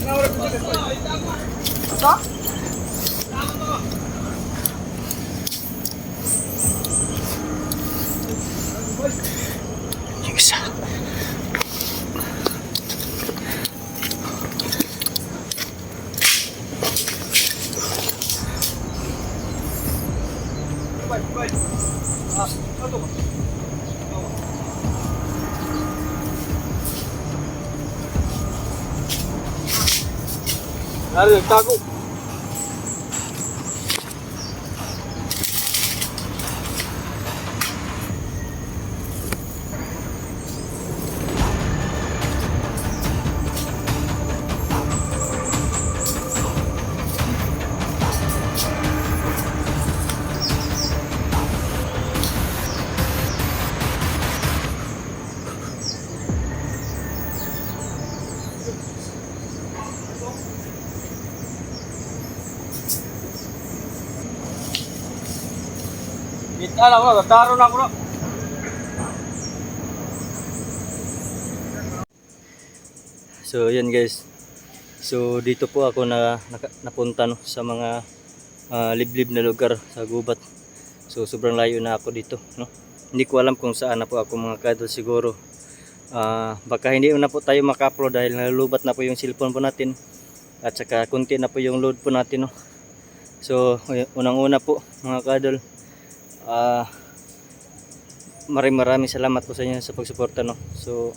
Yung isa. Lari, nagtago. Kita lang ako, taro na ako na. So yan guys. So dito po ako napunta no, sa mga liblib na lugar sa gubat. So sobrang layo na ako dito no. Hindi ko alam kung saan na po ako mga kadol siguro. Baka hindi na po tayo maka-upload dahil nalulubat na po yung cellphone po natin. At saka kunti na po yung load po natin no. So unang-una po mga kadol, maraming salamat po sa inyo sa pagsuporta no. So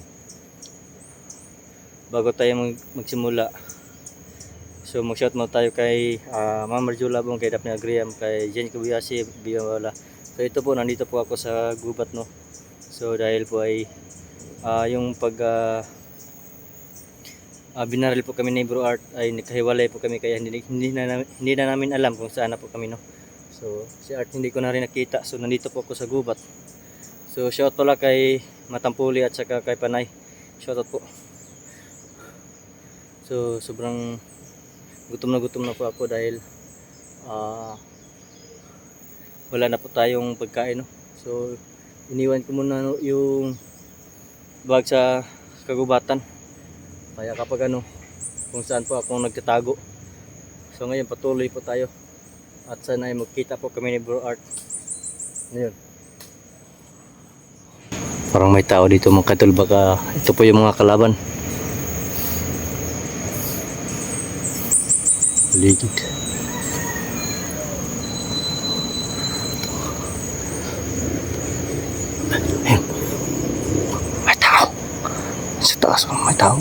bago tayo magsimula, so mag-shout mo tayo kay Ma'am Marjula Bong, kay Daphne Agriam, kay Jen Kubiyasi, Biyawala. So ito po, nandito po ako sa gubat no. So dahil po ay yung pag binaril po kami ni Bro Art ay nakahiwalay po kami, kaya hindi na namin alam kung saan na po kami no. So si Art hindi ko na rin nakita, so nandito po ako sa gubat. So shout pala kay Matampuli at saka kay Panay, shout out po. So sobrang gutom na po ako dahil wala na po tayong pagkain no. So iniwan ko muna no, yung bag sa kagubatan, kaya kapag kung saan po ako nagtatago. So ngayon patuloy po tayo at sana ay magkita po kami ni Bro Art. Ngayon parang may tao dito mga kadol, baka ito po yung mga kalaban. Ligid. Ayun. May tao. Sa taas may tao.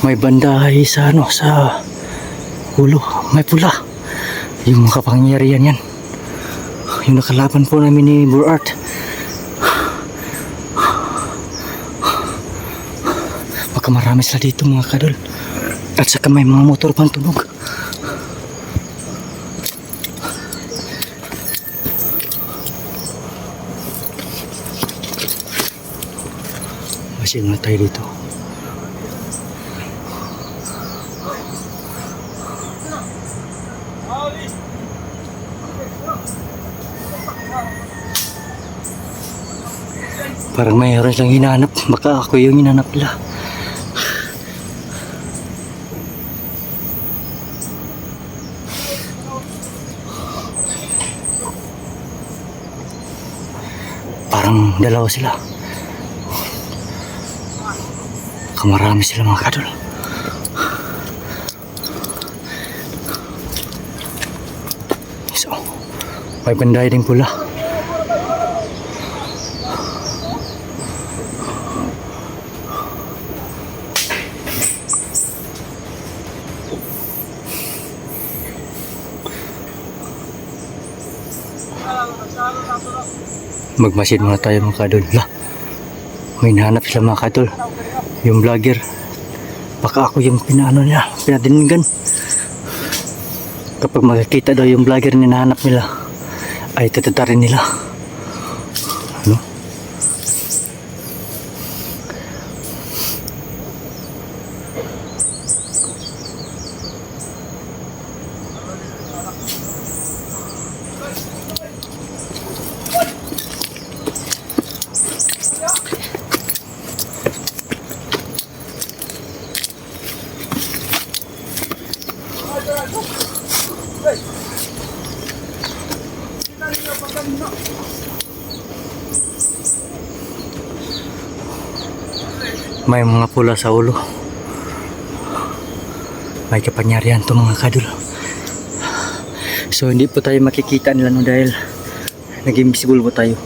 May bandahay sa sa ulo, may pula. Yung makapangyarihan yan, yung nakalaban po namin ni Bro Art. Baka marami sila dito mga kadol, at saka may mga motor pang tunog. Masin na tayo dito. Parang mayroon silang hinahanap. Baka ako yung hinahanap nila. Parang dalawa sila. Kamarami sila mga kadol. So, may banday din pula. Magmasid muna tayo mga kadol. May nahanap sila mga kadol, yung vlogger. Baka ako yung pinadiningan. Kapag makikita daw yung vlogger na nahanap nila, ay tatatarin nila. May mga pula sa ulo. May kapangyarihan to mga kadol. So hindi po tayo makikita nila no dahil nag-invisible po tayo.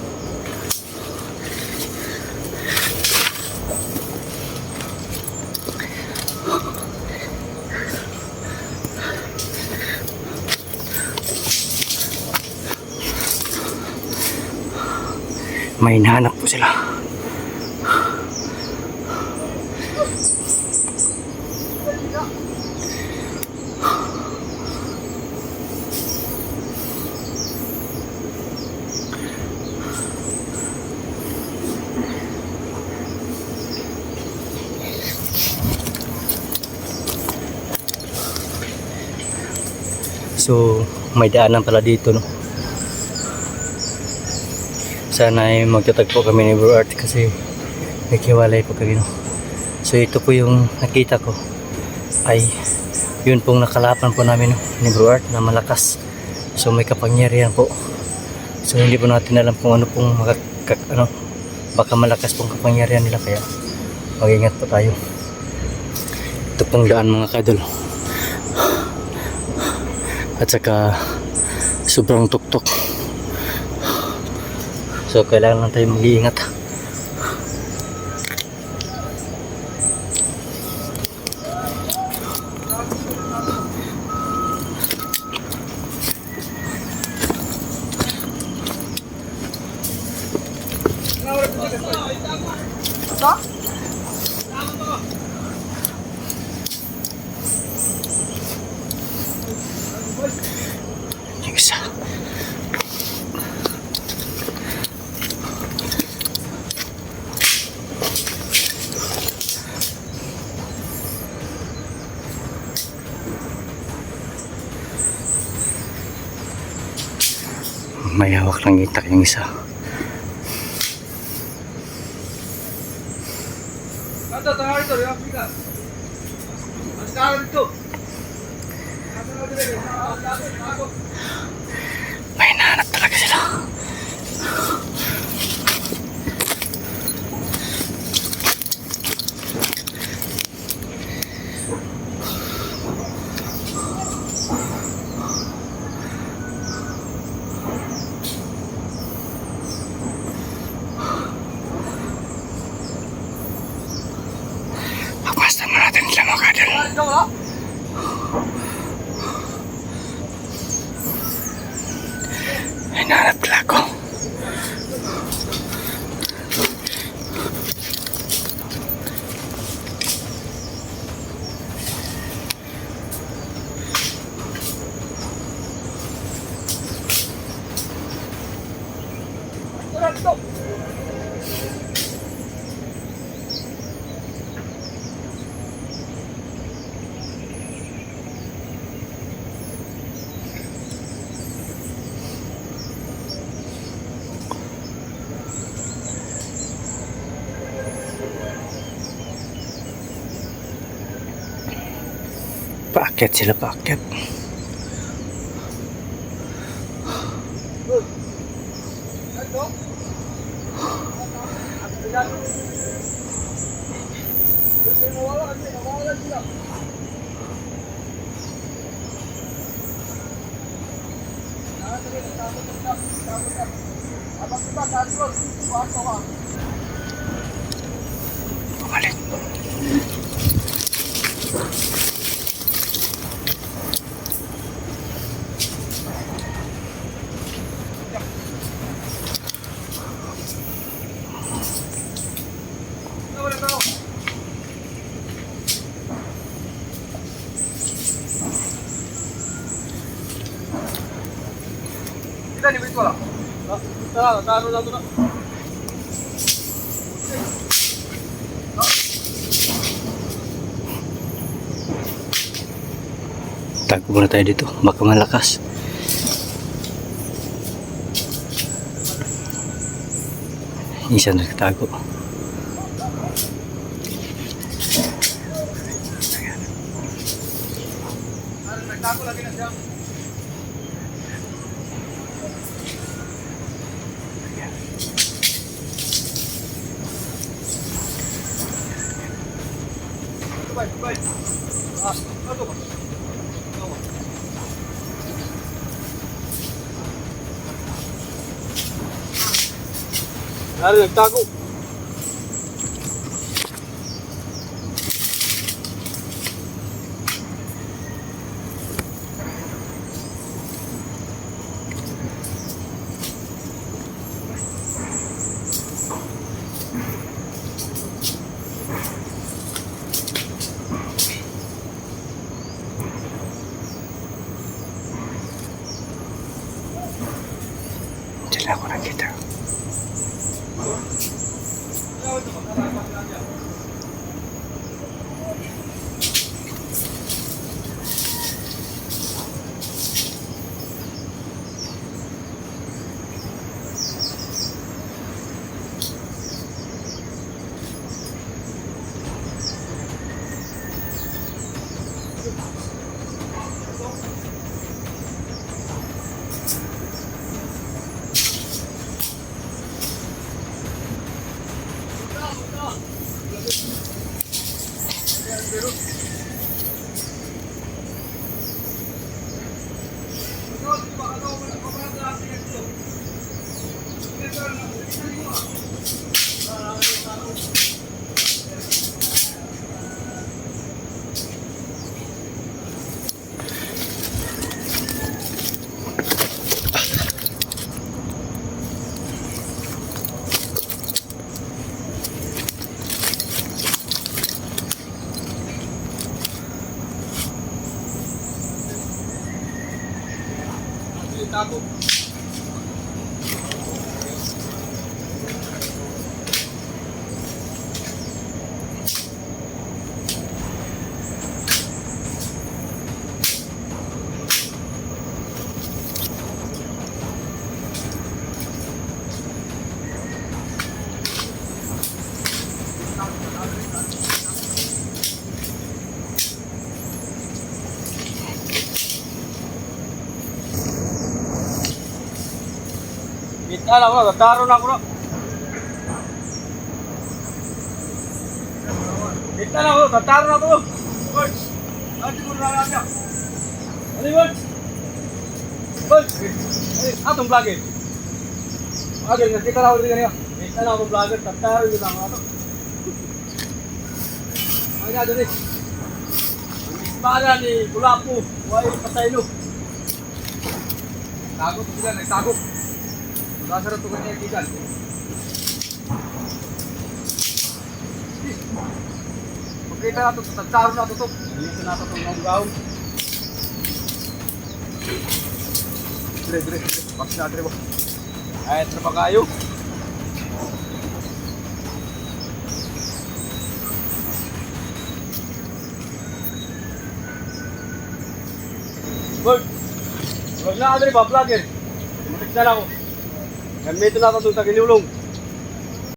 May hinahanap po sila. So, may daanan pala dito, no? Sana ay magtatagpo kami ni Bro Art kasi naghiwalay po kami, no? So, ito po yung nakita ko ay yun pong nakalapan po namin, no, ni Bro Art na malakas. So, may kapangyarihan po. So, hindi po natin alam kung ano pong baka malakas pong kapangyarihan nila kaya mag-ingat po tayo. Ito pong daan mga kadol. At saka sobrang tuktok. So kailangan lang tayo mag-iingat. Yung isa. May hawak lang itak yung isa. May hinahanap talaga sila. Pagmasdan mo natin sila mga kadol. Hinahanap nila ako. Paakyat sila, paakyat. Bumalik. Tago muna tayo dito, baka malakas. Isa nagtago. Bay. Ah, ano ba? Dari nagtago. Diyan ako nakita. Tago. Kita lang ako, taro na ako na. Kita lang ako, taro na ako. Words. Ate mo na lang siya. Ano yung words? Words. Atong vlogger. Okay, nakita lang ako rin kanina. Kita lang ako vlogger, taro yun lang ako. Ay nga doon eh. Ispada ni Kulapo, huwag pasaylo. Tago po sila, nagtago. Dasar itu kan yang ikan. Oke, kita tuh taruh na tutup. Dito na to ng gaon. Dire. Pas na dire ba. Ay, trapa kayo. Wag na dire ba vlogger. Mutik na lang ako. Gamito na ito sa Kinulong.